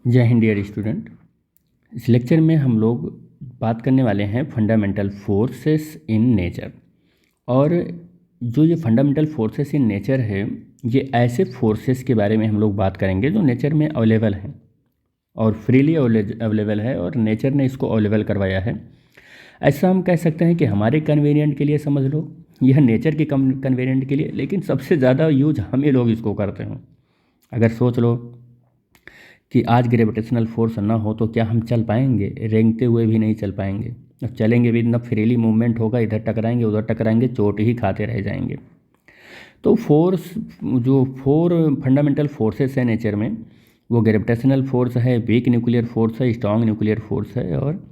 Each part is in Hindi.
जय हिंद डियर स्टूडेंट। इस लेक्चर में हम लोग बात करने वाले हैं फंडामेंटल फोर्सेस इन नेचर। और जो ये फंडामेंटल फोर्सेस इन नेचर है, ये ऐसे फोर्सेस के बारे में हम लोग बात करेंगे जो नेचर में अवेलेबल हैं और फ्रीली अवेलेबल है और नेचर ने इसको अवेलेबल करवाया है। ऐसा हम कह सकते हैं कि हमारे कन्वीनियंट के लिए समझ लो, यह नेचर के कन्वीनियंट के लिए, लेकिन सबसे ज़्यादा यूज हम ही लोग इसको करते हैं। अगर सोच लो कि आज ग्रेविटेशनल फोर्स ना हो तो क्या हम चल पाएंगे? रेंगते हुए भी नहीं चल पाएंगे। अब चलेंगे भी ना, फ्रीली मूवमेंट होगा, इधर टकराएंगे उधर टकराएंगे, चोट ही खाते रह जाएंगे। तो फोर्स, जो फोर फंडामेंटल फोर्सेस है नेचर में, वो ग्रेविटेशनल फोर्स है, वीक न्यूक्लियर फोर्स है, स्ट्रॉन्ग न्यूक्लियर फोर्स है और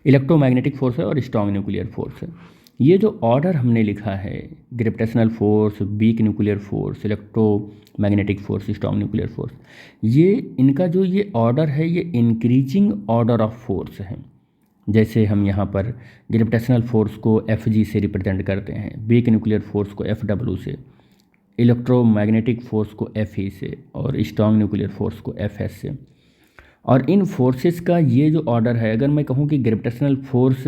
इलेक्ट्रोमैग्नेटिक फोर्स है और स्ट्रॉन्ग न्यूक्लियर फोर्स है। ये जो ऑर्डर हमने लिखा है, gravitational force, weak nuclear force, electromagnetic force, strong nuclear force, ये इनका जो ये ऑर्डर है, ये इंक्रीजिंग ऑर्डर ऑफ फोर्स है। जैसे हम यहाँ पर ग्रेविटेशनल फोर्स को Fg से रिप्रेजेंट करते हैं, वीक न्यूक्लियर फोर्स को Fw से, इलेक्ट्रोमैग्नेटिक फोर्स को Fe से और स्ट्रॉन्ग न्यूक्लियर फोर्स को Fs से। और इन फोर्सेस का ये जो ऑर्डर है, अगर मैं कहूँ कि ग्रेविटेशनल फोर्स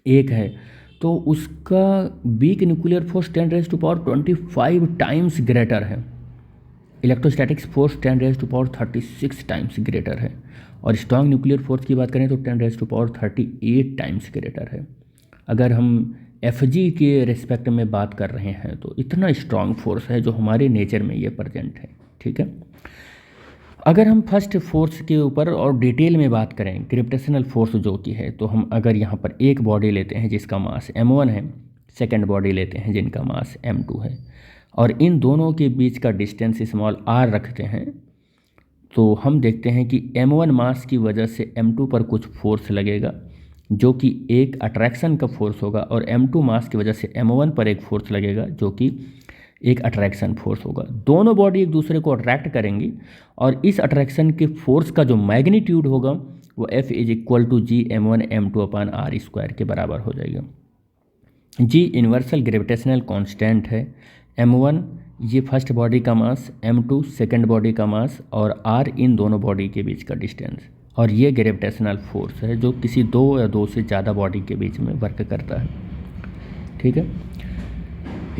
एक है तो उसका weak nuclear force 10⁻25 times greater है, इलेक्ट्रोस्टैटिक्स फोर्स 10⁻36 टाइम्स ग्रेटर है, और स्ट्रॉन्ग न्यूक्लियर फोर्स की बात करें तो 10⁻38 टाइम्स ग्रेटर है। अगर हम Fg के रिस्पेक्ट में बात कर रहे हैं तो इतना स्ट्रॉन्ग फोर्स है जो हमारे नेचर में ये प्रेजेंट है। ठीक है, अगर हम फर्स्ट फोर्स के ऊपर और डिटेल में बात करें, ग्रेविटेशनल फोर्स जो की है, तो हम अगर यहाँ पर एक बॉडी लेते हैं जिसका मास m1 है, सेकंड बॉडी लेते हैं जिनका मास m2 है, और इन दोनों के बीच का डिस्टेंस स्मॉल r रखते हैं, तो हम देखते हैं कि m1 मास की वजह से m2 पर कुछ फोर्स लगेगा जो कि एक अट्रैक्शन का फोर्स होगा, और m2 मास की वजह से m1 पर एक फोर्स लगेगा जो कि एक अट्रैक्शन फोर्स होगा। दोनों बॉडी एक दूसरे को अट्रैक्ट करेंगी और इस अट्रैक्शन के फोर्स का जो मैग्नीट्यूड होगा वो F = G m1 m2/r² के बराबर हो जाएगा। G यूनिवर्सल ग्रेविटेशनल कांस्टेंट है, m1 ये फर्स्ट बॉडी का मास, m2 सेकंड बॉडी का मास, और r इन दोनों बॉडी के बीच का डिस्टेंस, और ये ग्रेविटेशनल फोर्स है जो किसी दो या दो से ज़्यादा बॉडी के बीच में वर्क करता है। ठीक है,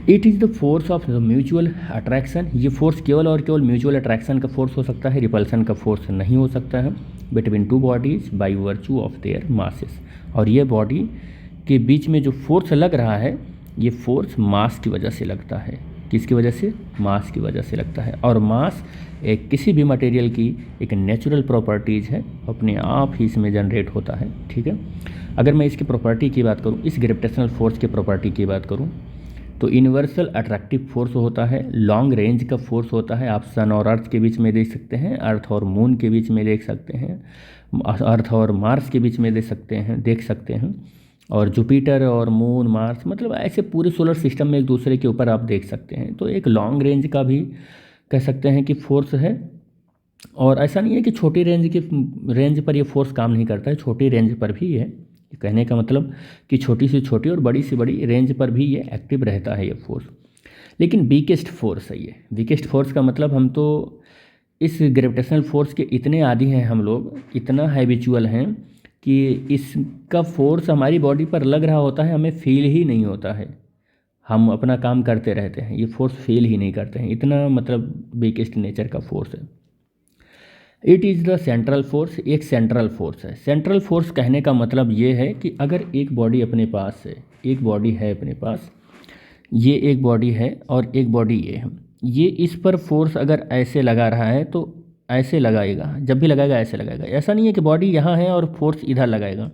it is the force of the mutual attraction. ये फोर्स केवल और केवल म्यूचुअल अट्रैक्शन का फोर्स हो सकता है, रिपल्सन का फोर्स नहीं हो सकता है, between two bodies by virtue of their masses. और ये बॉडी के बीच में जो फोर्स लग रहा है, ये फोर्स मास की वजह से लगता है। किसकी वजह से? मास की वजह से लगता है। और मास एक किसी भी मटेरियल की एक नेचुरल प्रॉपर्टीज़ है, अपने आप ही इसमें जनरेट होता है। ठीक है, अगर मैं इसकी प्रॉपर्टी की बात करूँ, इस ग्रेविटेशनल फोर्स की प्रॉपर्टी की बात करूँ, तो यूनिवर्सल अट्रैक्टिव फोर्स होता है, लॉन्ग रेंज का फोर्स होता है। आप सन और अर्थ के बीच में देख सकते हैं, अर्थ और मून के बीच में देख सकते हैं, अर्थ और मार्स के बीच में देख सकते हैं, और जुपिटर और मून, मार्स, मतलब ऐसे पूरे सोलर सिस्टम में एक दूसरे के ऊपर आप देख सकते हैं। तो एक लॉन्ग रेंज का भी कह सकते हैं कि फोर्स है। और ऐसा नहीं है कि छोटी रेंज पर ये फोर्स काम नहीं करता है, छोटी रेंज पर भी है। कहने का मतलब कि छोटी से छोटी और बड़ी से बड़ी रेंज पर भी ये एक्टिव रहता है ये फोर्स। लेकिन वीकेस्ट फोर्स है ये। वीकेस्ट फोर्स का मतलब, हम तो इस ग्रेविटेशनल फोर्स के इतने आदी हैं हम लोग, इतना हैबिचुअल हैं कि इसका फोर्स हमारी बॉडी पर लग रहा होता है, हमें फील ही नहीं होता है, हम अपना काम करते रहते हैं, ये फोर्स फील ही नहीं करते हैं। इतना मतलब वीकेस्ट नेचर का फोर्स है। It is the central force, एक सेंट्रल फोर्स है। सेंट्रल फोर्स कहने का मतलब ये है कि अगर एक बॉडी अपने पास है, एक बॉडी है अपने पास, ये एक बॉडी है और एक बॉडी ये है, ये इस पर फोर्स अगर ऐसे लगा रहा है तो ऐसे लगाएगा, जब भी लगाएगा ऐसे लगाएगा। ऐसा नहीं है कि बॉडी यहाँ है और फोर्स इधर लगाएगा,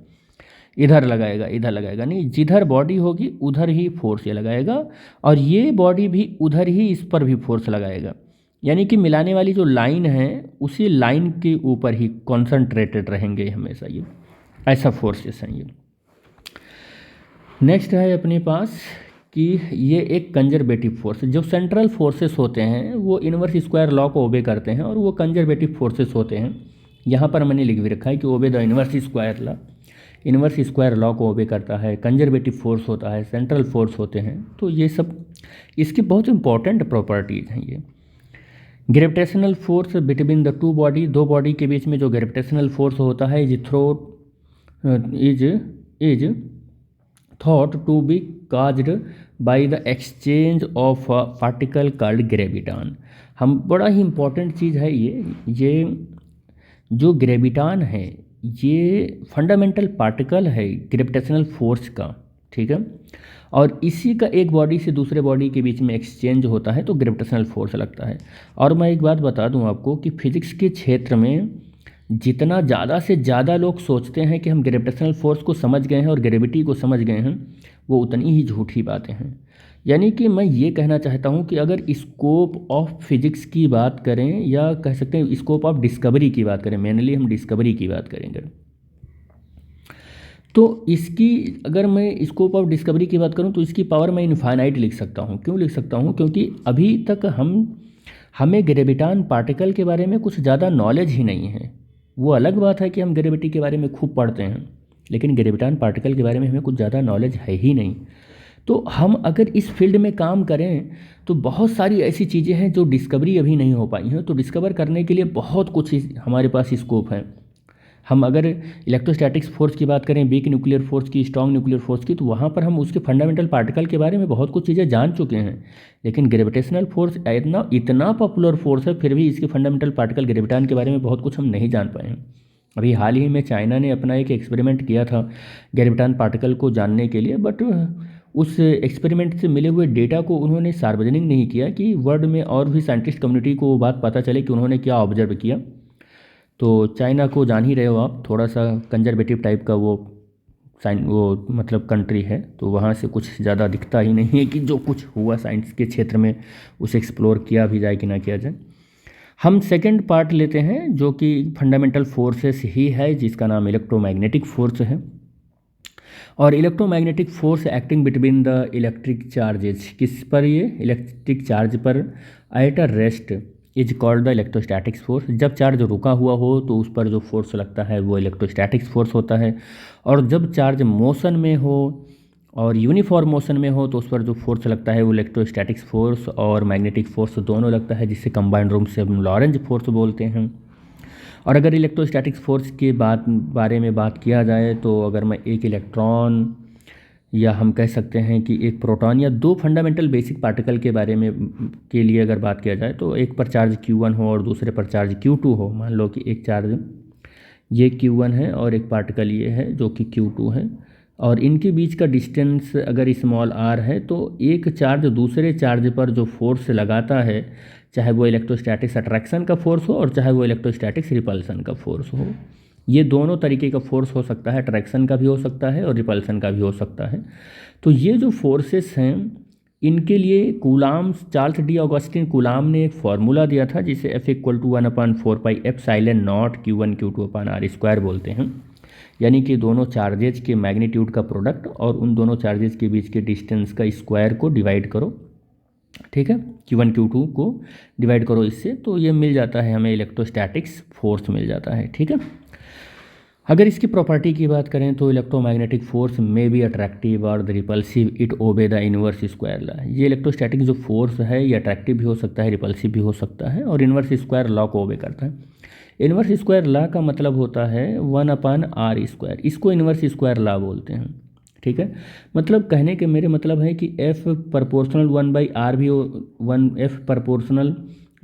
इधर लगाएगा, इधर लगाएगा, नहीं, जिधर बॉडी होगी उधर ही फोर्स ये लगाएगा, और ये बॉडी भी उधर ही इस पर भी फोर्स लगाएगा। यानी कि मिलाने वाली जो लाइन है उसी लाइन के ऊपर ही कॉन्सनट्रेटेड रहेंगे हमेशा ये, ऐसा फोर्सेस हैं ये। नेक्स्ट है अपने पास कि ये एक कंजर्वेटिव फोर्स। जो सेंट्रल फोर्सेस होते हैं वो इनवर्स स्क्वायर लॉ को ओबे करते हैं और वो कंजर्वेटिव फोर्सेस होते हैं। यहाँ पर मैंने लिख भी रखा है कि obey the inverse square law, inverse square law को ओबे करता है, कंजर्वेटिव फोर्स होता है, सेंट्रल फोर्स होते हैं। तो ये सब इसकी बहुत इंपॉर्टेंट प्रॉपर्टीज़ हैं ये। Gravitational force between the two body, दो बॉडी के बीच में जो ग्रेविटेशनल फोर्स होता है is thought to be caused by the exchange of particle called graviton. हम बड़ा ही इम्पोर्टेंट चीज़ है ये जो ग्रेविटान है ये फंडामेंटल पार्टिकल है ग्रेविटेशनल फोर्स का, ठीक है। और इसी का एक बॉडी से दूसरे बॉडी के बीच में एक्सचेंज होता है तो ग्रेविटेशनल फोर्स लगता है। और मैं एक बात बता दूं आपको कि फिजिक्स के क्षेत्र में जितना ज़्यादा से ज़्यादा लोग सोचते हैं कि हम ग्रेविटेशनल फोर्स को समझ गए हैं और ग्रेविटी को समझ गए हैं, वो उतनी ही झूठी बातें हैं। यानी कि मैं ये कहना चाहता हूँ कि अगर स्कोप ऑफ फिजिक्स की बात करें या कह सकते हैं स्कोप ऑफ डिस्कवरी की बात करें, मेनली हम डिस्कवरी की बात करेंगे, तो इसकी अगर मैं स्कोप ऑफ डिस्कवरी की बात करूं तो इसकी पावर मैं इनफाइनाइट लिख सकता हूं। क्यों लिख सकता हूं? क्योंकि अभी तक हमें ग्रेविटान पार्टिकल के बारे में कुछ ज़्यादा नॉलेज ही नहीं है। वो अलग बात है कि हम ग्रेविटी के बारे में खूब पढ़ते हैं, लेकिन ग्रेविटान पार्टिकल के बारे में हमें कुछ ज़्यादा नॉलेज है ही नहीं। तो हम अगर इस फील्ड में काम करें तो बहुत सारी ऐसी चीज़ें हैं जो डिस्कवरी अभी नहीं हो पाई हैं, तो डिस्कवर करने के लिए बहुत कुछ हमारे पास स्कोप है। हम अगर इलेक्ट्रोस्टैटिक्स फोर्स की बात करें, वीक न्यूक्लियर फोर्स की, स्ट्रॉन्ग न्यूक्लियर फोर्स की, तो वहाँ पर हम उसके फंडामेंटल पार्टिकल के बारे में बहुत कुछ चीज़ें जान चुके हैं। लेकिन ग्रेविटेशनल फोर्स इतना पॉपुलर फोर्स है, फिर भी इसके फंडामेंटल पार्टिकल ग्रेविटान के बारे में बहुत कुछ हम नहीं जान पाए हैं। अभी हाल ही में चाइना ने अपना एक एक्सपेरिमेंट किया था ग्रेविटान पार्टिकल को जानने के लिए, बट उस एक्सपेरिमेंट से मिले हुए डेटा को उन्होंने सार्वजनिक नहीं किया कि वर्ल्ड में और भी साइंटिस्ट कम्युनिटी को वो बात पता चले कि उन्होंने क्या ऑब्जर्व किया। तो चाइना को जान ही रहे हो आप, थोड़ा सा कंजर्वेटिव टाइप का वो मतलब कंट्री है, तो वहाँ से कुछ ज़्यादा दिखता ही नहीं है कि जो कुछ हुआ साइंस के क्षेत्र में उसे एक्सप्लोर किया भी जाए कि ना किया जाए। हम सेकंड पार्ट लेते हैं जो कि फंडामेंटल फोर्सेस ही है, जिसका नाम इलेक्ट्रोमैग्नेटिक फोर्स है। और electromagnetic force acting between the electric charges, किस पर? ये इलेक्ट्रिक चार्ज पर at a rest is called the electrostatics force. जब चार्ज रुका हुआ हो तो उस पर जो फोर्स लगता है वो इलेक्ट्रोस्टैटिक्स फोर्स होता है, और जब चार्ज मोशन में हो और यूनिफॉर्म मोशन में हो तो उस पर जो फोर्स लगता है वो इलेक्ट्रोस्टैटिक्स फोर्स और मैग्नेटिक फोर्स दोनों लगता है, जिससे कंबाइंड रूप से हम लॉरेंज फोर्स बोलते हैं। और अगर इलेक्ट्रोस्टैटिक्स फोर्स के बारे में बात किया जाए तो अगर मैं एक इलेक्ट्रॉन या हम कह सकते हैं कि एक प्रोटॉन या दो फंडामेंटल बेसिक पार्टिकल के बारे में के लिए अगर बात किया जाए तो एक पर चार्ज Q1 हो और दूसरे पर चार्ज Q2 हो। मान लो कि एक चार्ज ये Q1 है और एक पार्टिकल ये है जो कि Q2 है, और इनके बीच का डिस्टेंस अगर स्मॉल r है तो एक चार्ज दूसरे चार्ज पर जो फोर्स लगाता है, चाहे वो इलेक्ट्रोस्टैटिक्स अट्रैक्शन का फोर्स हो और चाहे वो इलेक्ट्रोस्टैटिक्स रिपल्सन का फोर्स हो, ये दोनों तरीके का फोर्स हो सकता है, अट्रैक्शन का भी हो सकता है और रिपल्सन का भी हो सकता है। तो ये जो फोर्सेस हैं इनके लिए Coulomb, Charles de Augustin Coulomb ने एक फार्मूला दिया था जिसे F=1/4πε0 Q1 Q2/r² बोलते हैं। यानी कि दोनों चार्जेज के मैग्नीट्यूड का प्रोडक्ट और उन दोनों चार्जेज के बीच के डिस्टेंस का स्क्वायर को डिवाइड करो, ठीक है, Q1 Q2 को डिवाइड करो इससे, तो ये मिल जाता है हमें इलेक्ट्रोस्टैटिक्स फोर्स मिल जाता है, ठीक है। अगर इसकी प्रॉपर्टी की बात करें तो इलेक्ट्रोमैग्नेटिक फोर्स में बी अट्रैक्टिव और the repulsive, it obey the inverse square law. ये इलेक्ट्रोस्टैटिक जो फोर्स है ये अट्रैक्टिव भी हो सकता है, रिपल्सिव भी हो सकता है और इनवर्स स्क्वायर लॉ को ओबे करता है। इनवर्स स्क्वायर लॉ का मतलब होता है 1/r², इसको इनवर्स स्क्वायर लॉ बोलते हैं, ठीक है। मतलब कहने के मेरे मतलब है कि F∝ 1/r भी F∝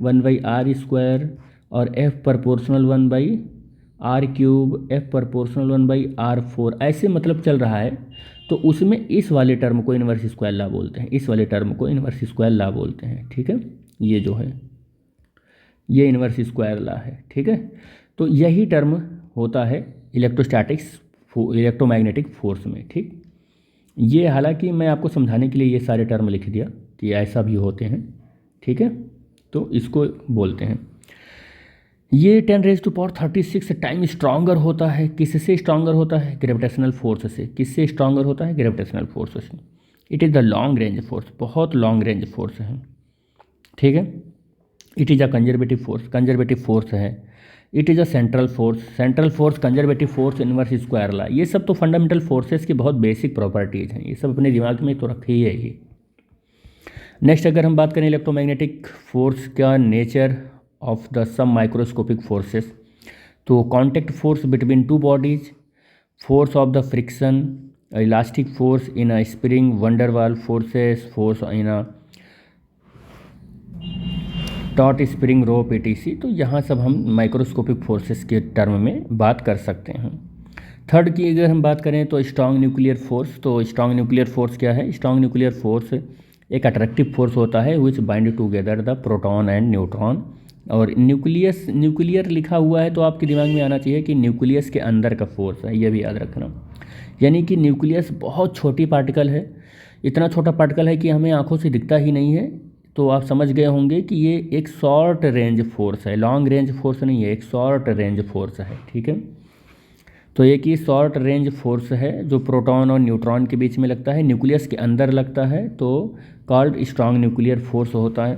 1/r² और F∝ 1/r³ F∝ 1/r4 ऐसे मतलब चल रहा है, तो उसमें इस वाले टर्म को इनवर्स स्क्वायर लॉ बोलते हैं, इस वाले टर्म को इनवर्स स्क्वायर लॉ बोलते हैं, ठीक है। ये जो है ये इनवर्स स्क्वायर लॉ है, ठीक है। तो यही टर्म होता है इलेक्ट्रोमैग्नेटिक फोर्स में, ठीक। ये हालांकि मैं आपको समझाने के लिए ये सारे टर्म लिख दिया कि ऐसा भी होते हैं, ठीक है। तो इसको बोलते हैं, ये 10⁻36 टाइम स्ट्रॉन्गर होता है। किससे स्ट्रॉन्गर होता है? ग्रेविटेशनल फोर्स से। किससे स्ट्रॉन्गर होता है? ग्रेविटेशनल फोर्स से। It is the long range force, बहुत लॉन्ग रेंज फोर्स है, ठीक है। It is a conservative force है। It is a central force, conservative force, inverse square law, ये सब तो फंडामेंटल फोर्सेस की बहुत बेसिक प्रॉपर्टीज़ हैं, ये सब अपने दिमाग में तो रखे ही है ये। नेक्स्ट अगर हम बात करें इलेक्ट्रोमैग्नेटिक फोर्स का nature of the some microscopic forces, तो contact force between two bodies, force of the friction, elastic force in a spring, van der Waals forces, force in a taut spring rope etc। तो यहाँ सब हम माइक्रोस्कोपिक फोर्सेस के टर्म में बात कर सकते हैं। थर्ड की अगर हम बात करें तो स्ट्रॉन्ग न्यूक्लियर फोर्स, तो स्ट्रॉन्ग न्यूक्लियर फोर्स क्या है? स्ट्रॉन्ग न्यूक्लियर फोर्स एक अट्रैक्टिव फोर्स होता है which bind together the proton and neutron. और न्यूक्लियर लिखा हुआ है तो आपके दिमाग में आना चाहिए कि न्यूक्लियस के अंदर का फोर्स है, ये भी याद रखना। यानी कि न्यूक्लियस बहुत छोटी पार्टिकल है, इतना छोटा पार्टिकल है कि हमें आंखों से दिखता ही नहीं है। तो आप समझ गए होंगे कि ये एक शॉर्ट रेंज फोर्स है, लॉन्ग रेंज फोर्स नहीं है, एक शॉर्ट रेंज फोर्स है, ठीक है। तो एक ही शॉर्ट रेंज फोर्स है जो प्रोटॉन और न्यूट्रॉन के बीच में लगता है, न्यूक्लियस के अंदर लगता है, तो कॉल्ड स्ट्रॉन्ग न्यूक्लियर फोर्स होता है।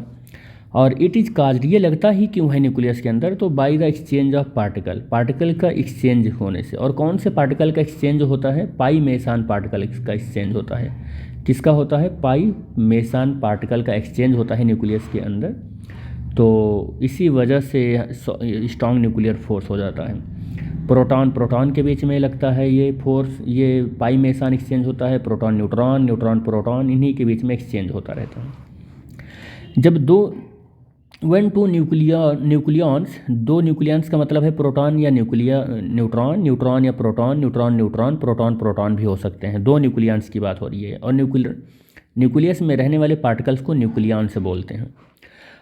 और इट इज़ काज्ड, ये लगता ही क्यों है न्यूक्लियस के अंदर? तो bye the exchange of particle का एक्सचेंज होने से। और कौन से पार्टिकल का एक्सचेंज होता है? पाई मेसान पार्टिकल का एक्सचेंज होता है। किसका होता है? पाई मेसान पार्टिकल का एक्सचेंज होता है न्यूक्लियस के अंदर। तो इसी वजह से स्ट्रॉन्ग न्यूक्लियर फोर्स हो जाता है। प्रोटॉन के बीच में लगता है ये फोर्स, ये पाई मेसान एक्सचेंज होता है। प्रोटॉन न्यूट्रॉन प्रोटॉन, इन्हीं के बीच में एक्सचेंज होता रहता है। जब when टू न्यूक्लियॉन्स, दो न्यूक्लियंस का मतलब है प्रोटॉन या न्यूट्रॉन या प्रोटॉन, प्रोटॉन भी हो सकते हैं। दो न्यूक्लियंस की बात हो रही है। और न्यूक्लियस में रहने वाले पार्टिकल्स को न्यूक्लियॉन्स बोलते हैं।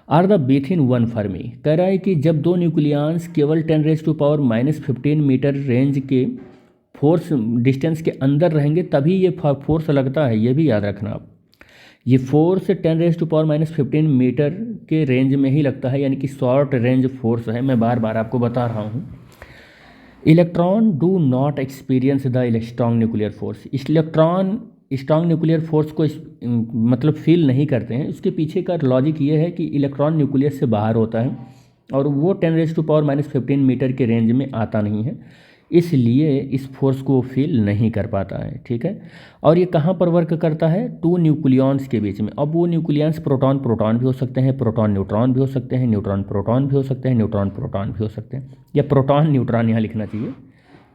Are the within one fermi, कह रहा है कि जब दो न्यूक्लियॉन्स केवल 10⁻⁻15 मीटर रेंज के फोर्स डिस्टेंस के अंदर रहेंगे तभी ये फोर्स लगता है, ये भी याद रखना आप। ये फोर्स 10⁻⁻15 मीटर के रेंज में ही लगता है, यानी कि शॉर्ट रेंज फोर्स है। मैं बार बार आपको बता रहा हूँ। Electron do not experience the strong nuclear force, electron strong nuclear force को मतलब फील नहीं करते हैं। इसके पीछे का लॉजिक ये है कि इलेक्ट्रॉन न्यूक्लियस से बाहर होता है और वो 10⁻⁻15 मीटर के रेंज में आता नहीं है, इसलिए इस फोर्स को फील नहीं कर पाता है, ठीक है। और ये कहाँ पर वर्क करता है? टू न्यूक्लियॉन्स के बीच में। अब वो न्यूक्लियॉन्स प्रोटॉन भी हो सकते हैं, प्रोटॉन न्यूट्रॉन भी हो सकते हैं, न्यूट्रॉन प्रोटॉन भी हो सकते हैं, न्यूट्रॉन प्रोटॉन भी हो सकते हैं, या प्रोटॉन न्यूट्रॉन यहाँ लिखना चाहिए।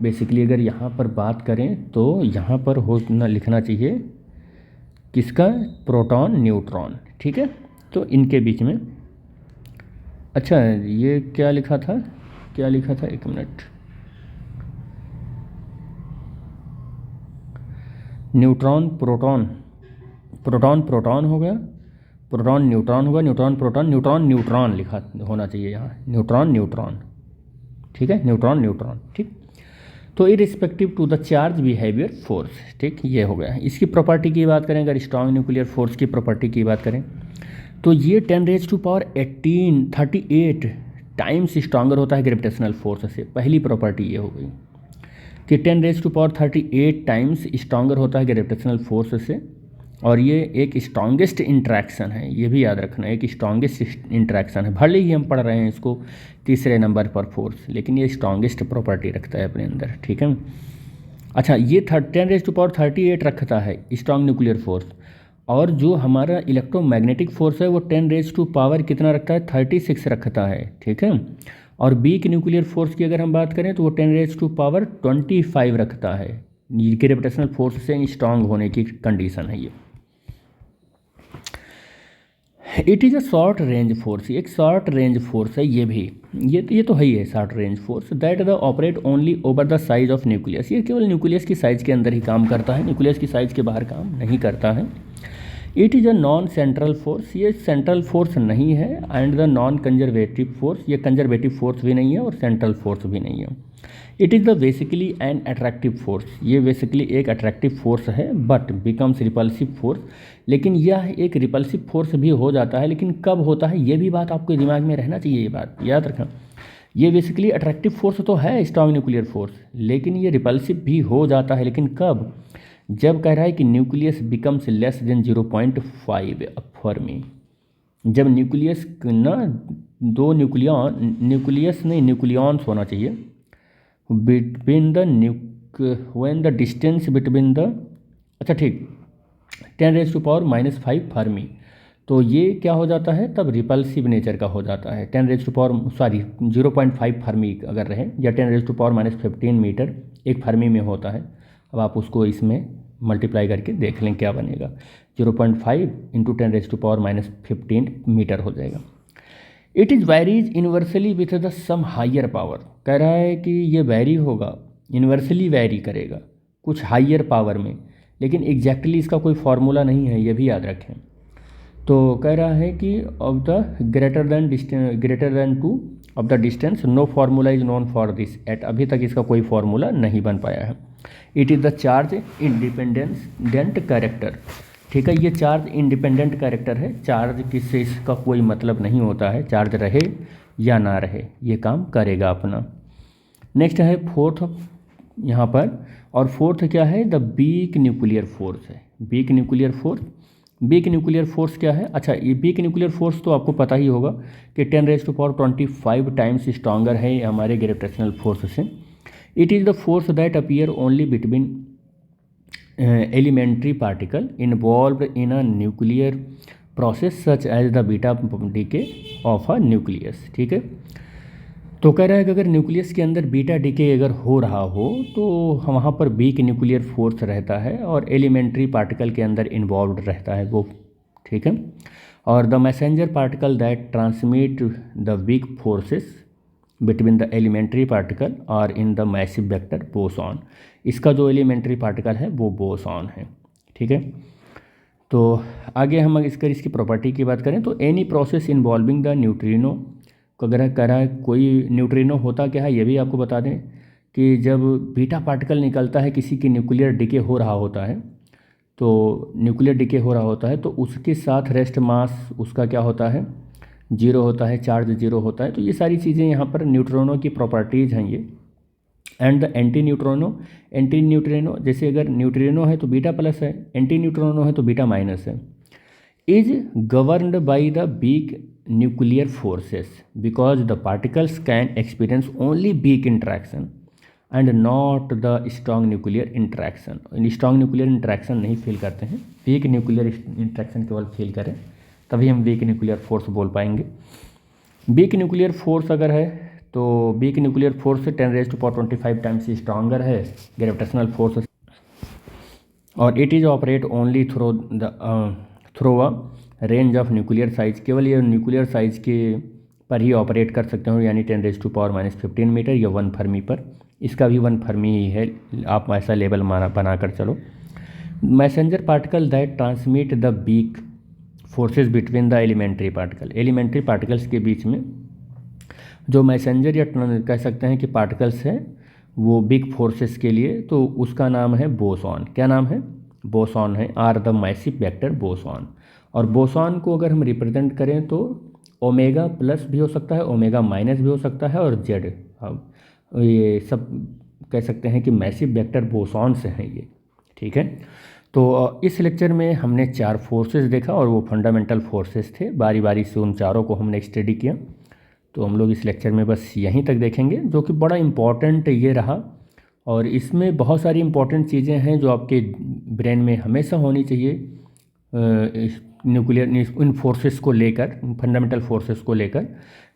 बेसिकली अगर यहाँ पर बात करें तो यहाँ पर लिखना चाहिए किसका? प्रोटॉन न्यूट्रॉन, ठीक है। तो इनके बीच में, अच्छा ये क्या लिखा था, एक मिनट, न्यूट्रॉन प्रोटॉन हो गया, प्रोटॉन न्यूट्रॉन होगा, न्यूट्रॉन न्यूट्रॉन लिखा होना चाहिए यहाँ, न्यूट्रॉन, ठीक है, न्यूट्रॉन, ठीक। तो irrespective to the charge behaviour force, ठीक, ये हो गया। इसकी प्रॉपर्टी की बात करें, अगर स्ट्रॉन्ग न्यूक्लियर फोर्स की प्रॉपर्टी की बात करें तो ये 10⁻38 टाइम्स स्ट्रॉन्गर होता है ग्रेविटेशनल फोर्स से। पहली प्रॉपर्टी ये हो गई कि 10⁻38 टाइम्स स्ट्रॉन्गर होता है ग्रेविटेशनल फोर्स से। और ये एक स्ट्रॉन्गेस्ट इंट्रैक्शन है, ये भी याद रखना, एक स्ट्रॉन्गेस्ट इंट्रैक्शन है। भले ही हम पढ़ रहे हैं इसको तीसरे नंबर पर फोर्स, लेकिन ये स्ट्रॉन्गेस्ट प्रॉपर्टी रखता है अपने अंदर, ठीक है। अच्छा, ये 10⁻38 रखता है स्ट्रॉन्ग न्यूक्लियर फोर्स। और जो हमारा इलेक्ट्रोमैग्नेटिक फोर्स है वो 10⁻⁻ कितना रखता है? 36 रखता है, ठीक है। और वीक न्यूक्लियर फोर्स की अगर हम बात करें तो वो 10⁻25 रखता है। ये ग्रेविटेशनल फोर्स से स्ट्रांग होने की कंडीशन है ये। It is a short range force, एक शॉर्ट रेंज फोर्स है ये भी, ये तो है ही है short range force. That the operate only over the size of nucleus, ये केवल न्यूक्लियस की साइज़ के अंदर ही काम करता है, न्यूक्लियस की साइज़ के बाहर काम नहीं करता है। It is a non central force, ये सेंट्रल फोर्स नहीं है। And the non conservative force, ये कंजर्वेटिव फोर्स भी नहीं है और सेंट्रल फोर्स भी नहीं है। It is the basically an attractive force, ये बेसिकली एक अट्रैक्टिव फोर्स है बट बिकम्स रिपल्सिव फोर्स, लेकिन यह एक रिपल्सिव फोर्स भी हो जाता है। लेकिन कब होता है ये भी बात आपके दिमाग में रहना चाहिए, ये बात याद रखना। ये बेसिकली अट्रैक्टिव फोर्स तो है स्ट्रॉन्ग न्यूक्लियर फोर्स, लेकिन ये रिपल्सिव भी हो जाता है। लेकिन कब? जब कह रहा है कि nucleus becomes less than 0.5 Fermi, जब न्यूक्लियस ना दो न्यूक्लियॉन्स होना चाहिए between the when the distance between the, अच्छा ठीक, 10⁻⁻5 फर्मी, तो ये क्या हो जाता है, तब रिपल्सिव नेचर का हो जाता है। 0.5 फर्मी अगर रहे या 10⁻⁻15 मीटर एक फर्मी में होता है। अब आप उसको इसमें मल्टीप्लाई करके देख लें क्या बनेगा, 0.5 इंटू 10⁻⁻15 मीटर हो जाएगा। It is varies inversely with the sum higher power, कह रहा है कि ये वेरी होगा, इन्वर्सली वेरी करेगा कुछ हायर पावर में, लेकिन एग्जैक्टली इसका कोई फार्मूला नहीं है, ये भी याद रखें। तो कह रहा है कि of the greater than 2 of the distance no formula is known for this at, अभी तक इसका कोई फार्मूला नहीं बन पाया है। It is the charge independent character, ठीक है, ये चार्ज इंडिपेंडेंट कैरेक्टर है, चार्ज किससे इसका कोई मतलब नहीं होता है, चार्ज रहे या ना रहे ये काम करेगा अपना। नेक्स्ट है फोर्थ यहाँ पर, और फोर्थ क्या है, द वीक न्यूक्लियर फोर्स है। वीक न्यूक्लियर फोर्स क्या है, अच्छा ये वीक न्यूक्लियर फोर्स तो आपको पता ही होगा कि 10⁻25 टाइम्स स्ट्रॉन्गर है हमारे ग्रेविटेशनल फोर्स से। It is the force that appear only between elementary particle involved in a nuclear process such as the beta decay of a nucleus, ठीक है। तो कह रहा है कि अगर न्यूक्लियस के अंदर बीटा डीके अगर हो रहा हो तो वहाँ पर वीक न्यूक्लियर फोर्स रहता है और एलिमेंट्री पार्टिकल के अंदर इन्वॉल्व रहता है वो, ठीक है। और the messenger particle that transmit the weak forces between the elementary particle और in the massive vector boson, इसका जो एलिमेंट्री पार्टिकल है वो बोसॉन है, ठीक है। तो आगे हम इसकी प्रॉपर्टी की बात करें तो any process involving the neutrino को अगर कह रहा है कोई न्यूट्रिनो होता क्या है ये भी आपको बता दें कि जब बीटा पार्टिकल निकलता है किसी की न्यूक्लियर डिके हो रहा होता है, तो न्यूक्लियर डिके हो रहा होता है तो उसके साथ रेस्ट मास उसका क्या होता है, 0 होता है, चार्ज 0 होता है। तो ये सारी चीज़ें यहाँ पर न्यूट्रिनो की प्रॉपर्टीज़ हैं ये। एंड द एंटी न्यूट्रिनो जैसे अगर न्यूट्रिनो है तो बीटा प्लस है, एंटी न्यूट्रिनो है तो बीटा माइनस है। Is governed by the weak nuclear forces because the particles can experience only weak interaction and not the strong nuclear interaction. Strong nuclear interaction नहीं फील करते हैं, वीक न्यूक्लियर इंट्रैक्शन केवल फील करें तभी हम वीक न्यूक्लियर फोर्स बोल पाएंगे। वीक न्यूक्लियर फोर्स अगर है तो वीक न्यूक्लियर फोर्स से 10⁻25 टाइम्स स्ट्रॉन्गर है ग्रेविटेशनल फोर्स, और it is operate only through a range of nuclear size, केवल ये न्यूक्लियर साइज के पर ही ऑपरेट कर सकते हो, यानी 10⁻⁻15 मीटर या 1 फर्मी पर, इसका भी 1 फर्मी ही है, आप ऐसा लेवल बना कर चलो। Messenger particle that transmit the weak forces between the elementary particles के बीच में जो मैसेंजर या कह सकते हैं कि पार्टिकल्स हैं वो बिग फोर्सेस के लिए, तो उसका नाम है बोसॉन। क्या नाम है, बोसॉन है, are the massive vector boson. और बोसॉन को अगर हम रिप्रेजेंट करें तो ओमेगा प्लस भी हो सकता है, ओमेगा माइनस भी हो सकता है, और जेड, ये सब कह सकते हैं कि मैसिव वेक्टर बोसॉन से हैं ये, ठीक है। तो इस लेक्चर में हमने 4 फोर्सेस देखा और वो फंडामेंटल फोर्सेस थे, बारी बारी से उन चारों को हमने स्टडी किया। तो हम लोग इस लेक्चर में बस यहीं तक देखेंगे, जो कि बड़ा इम्पॉर्टेंट ये रहा, और इसमें बहुत सारी इम्पॉर्टेंट चीज़ें हैं जो आपके ब्रेन में हमेशा होनी चाहिए न्यूक्लियर इन फोर्सेस को लेकर, फंडामेंटल फोर्सेस को लेकर।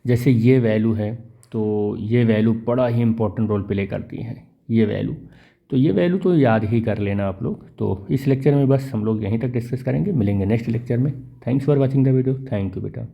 जैसे ये वैल्यू है तो ये वैल्यू बड़ा ही इम्पोर्टेंट रोल प्ले करती है, ये वैल्यू, तो ये वैल्यू तो याद ही कर लेना आप लोग। तो इस लेक्चर में बस हम लोग यहीं तक डिस्कस करेंगे, मिलेंगे नेक्स्ट लेक्चर में। Thanks for watching the video, thank you बेटा।